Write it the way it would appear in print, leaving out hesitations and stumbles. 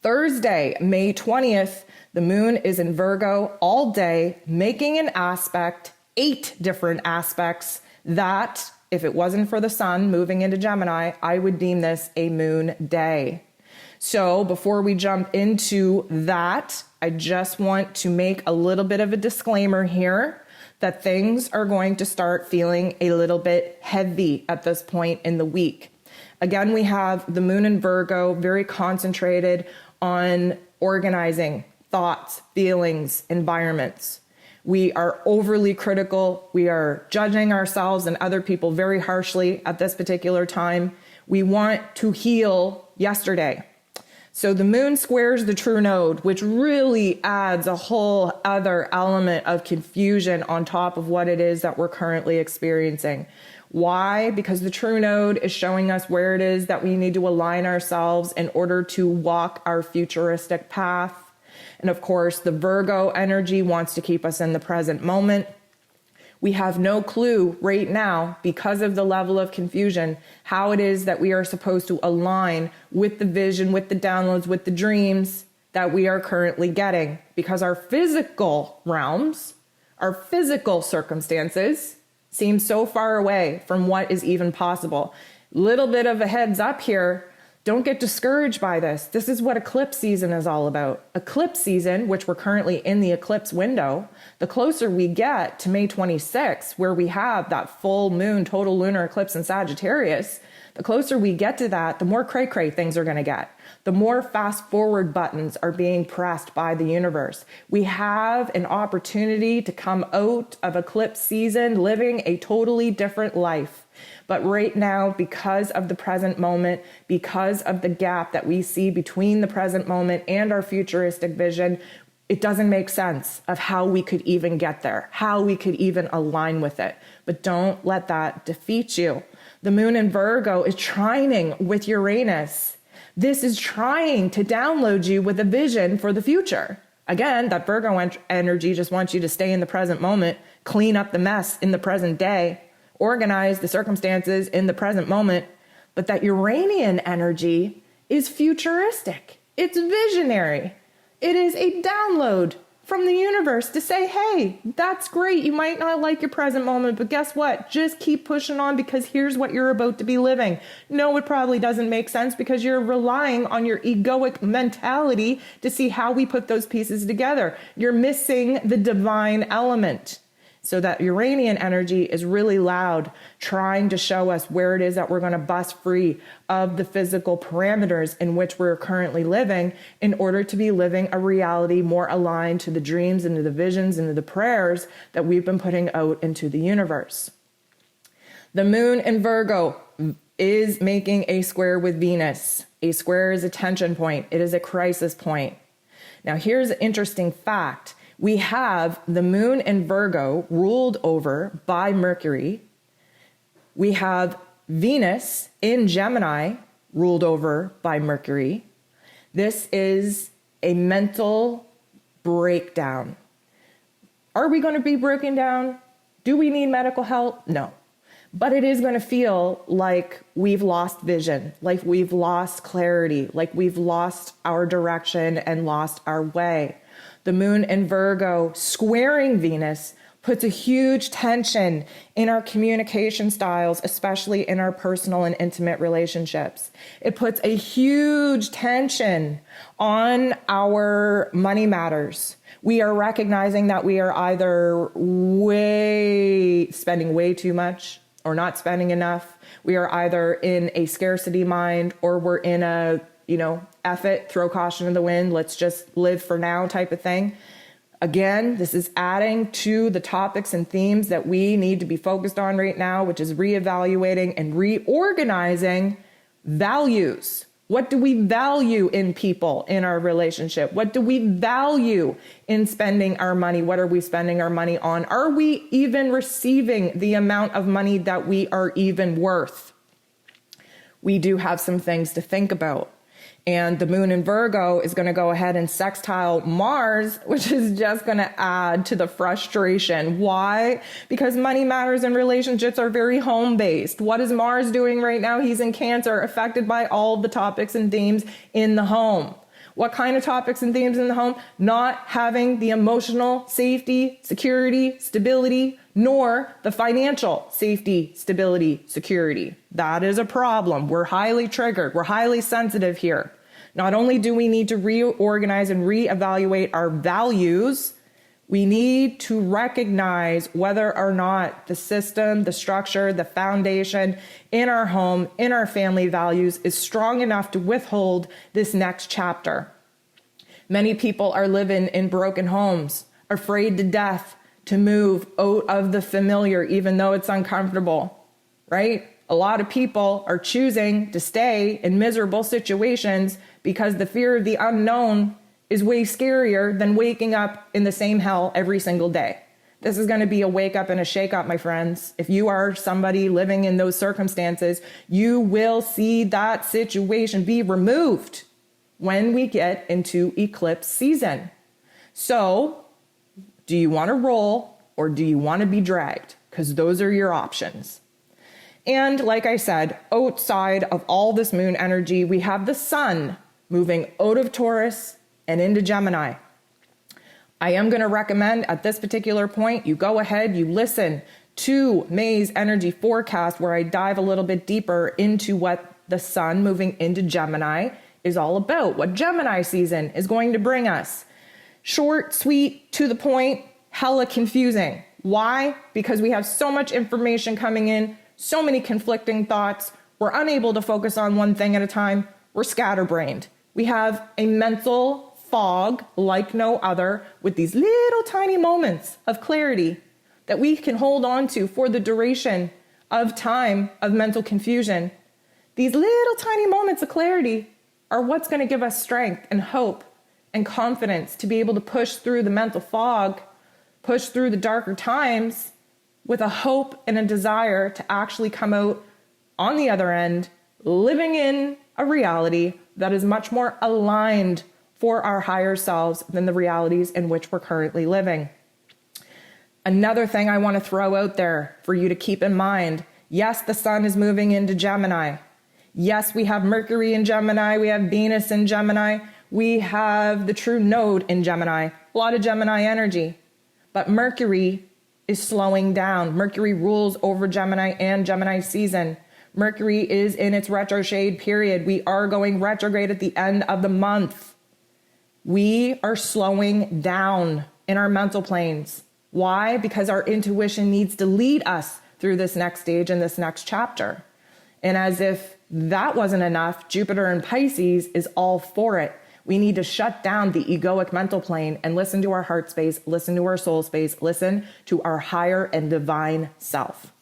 Thursday, May 20th, the moon is in Virgo all day, making an aspect, 8 different aspects that, if it wasn't for the sun moving into Gemini, I would deem this a moon day. So before we jump into that, I just want to make a little bit of a disclaimer here that things are going to start feeling a little bit heavy at this point in the week. Again, we have the moon in Virgo, very concentrated on organizing thoughts, feelings, environments. We are overly critical. We are judging ourselves and other people very harshly at this particular time. We want to heal yesterday. So the moon squares the true node, which really adds a whole other element of confusion on top of what it is that we're currently experiencing. Why? Because the true node is showing us where it is that we need to align ourselves in order to walk our futuristic path. And of course, the Virgo energy wants to keep us in the present moment. We have no clue right now, because of the level of confusion, how it is that we are supposed to align with the vision, with the downloads, with the dreams that we are currently getting. Because our physical realms, our physical circumstances seem so far away from what is even possible. Little bit of a heads up here. Don't get discouraged by this. This is what eclipse season is all about. Eclipse season, which we're currently in the eclipse window, the closer we get to May 26th, where we have that full moon total lunar eclipse in Sagittarius, the closer we get to that, the more cray-cray things are going to get. The more fast forward buttons are being pressed by the universe. We have an opportunity to come out of eclipse season living a totally different life. But right now, because of the present moment, because of the gap that we see between the present moment and our futuristic vision, it doesn't make sense of how we could even get there, how we could even align with it. But don't let that defeat you. The moon in Virgo is trining with Uranus. This is trying to download you with a vision for the future. Again, that Virgo energy just wants you to stay in the present moment, clean up the mess in the present day, organize the circumstances in the present moment. But that Uranian energy is futuristic. It's visionary. It is a download from the universe to say, hey, that's great. You might not like your present moment, but guess what? Just keep pushing on, because here's what you're about to be living. No, it probably doesn't make sense because you're relying on your egoic mentality to see how we put those pieces together. You're missing the divine element. So that Uranian energy is really loud, trying to show us where it is that we're going to bust free of the physical parameters in which we're currently living in order to be living a reality more aligned to the dreams and to the visions and to the prayers that we've been putting out into the universe. The moon in Virgo is making a square with Venus. A square is a tension point. It is a crisis point. Now, here's an interesting fact. We have the moon in Virgo ruled over by Mercury. We have Venus in Gemini ruled over by Mercury. This is a mental breakdown. Are we going to be broken down? Do we need medical help? No. But it is going to feel like we've lost vision, like we've lost clarity, like we've lost our direction and lost our way. The moon in Virgo squaring Venus puts a huge tension in our communication styles, especially in our personal and intimate relationships. It puts a huge tension on our money matters. We are recognizing that we are either spending way too much or not spending enough. We are either in a scarcity mind or we're in a F it, throw caution to the wind, let's just live for now type of thing. Again, this is adding to the topics and themes that we need to be focused on right now, which is reevaluating and reorganizing values. What do we value in people in our relationship? What do we value in spending our money? What are we spending our money on? Are we even receiving the amount of money that we are even worth? We do have some things to think about. And the moon in Virgo is going to go ahead and sextile Mars, which is just going to add to the frustration. Why? Because money matters and relationships are very home-based. What is Mars doing right now? He's in Cancer, affected by all the topics and themes in the home. What kind of topics and themes in the home? Not having the emotional safety, security, stability, nor the financial safety, stability, security. That is a problem. We're highly triggered. We're highly sensitive here. Not only do we need to reorganize and reevaluate our values, we need to recognize whether or not the system, the structure, the foundation in our home, in our family values is strong enough to withhold this next chapter. Many people are living in broken homes, afraid to death to move out of the familiar, even though it's uncomfortable, right? A lot of people are choosing to stay in miserable situations because the fear of the unknown is way scarier than waking up in the same hell every single day. This is going to be a wake up and a shake up, my friends. If you are somebody living in those circumstances, you will see that situation be removed when we get into eclipse season. So, do you want to roll or do you want to be dragged? Because those are your options. And like I said, outside of all this moon energy, we have the sun moving out of Taurus and into Gemini. I am going to recommend at this particular point, you go ahead, you listen to May's energy forecast where I dive a little bit deeper into what the sun moving into Gemini is all about, what Gemini season is going to bring us. Short, sweet, to the point, hella confusing. Why? Because we have so much information coming in, so many conflicting thoughts. We're unable to focus on one thing at a time. We're scatterbrained. We have a mental fog like no other with these little tiny moments of clarity that we can hold on to for the duration of time of mental confusion. These little tiny moments of clarity are what's going to give us strength and hope and confidence to be able to push through the mental fog, push through the darker times with a hope and a desire to actually come out on the other end, living in a reality that is much more aligned for our higher selves than the realities in which we're currently living. Another thing I want to throw out there for you to keep in mind, yes, the sun is moving into Gemini. Yes, we have Mercury in Gemini, we have Venus in Gemini, we have the true node in Gemini, a lot of Gemini energy. But Mercury is slowing down. Mercury rules over Gemini and Gemini season. Mercury is in its retrograde period. We are going retrograde at the end of the month. We are slowing down in our mental planes. Why? Because our intuition needs to lead us through this next stage and this next chapter. And as if that wasn't enough, Jupiter in Pisces is all for it. We need to shut down the egoic mental plane and listen to our heart space, listen to our soul space, listen to our higher and divine self.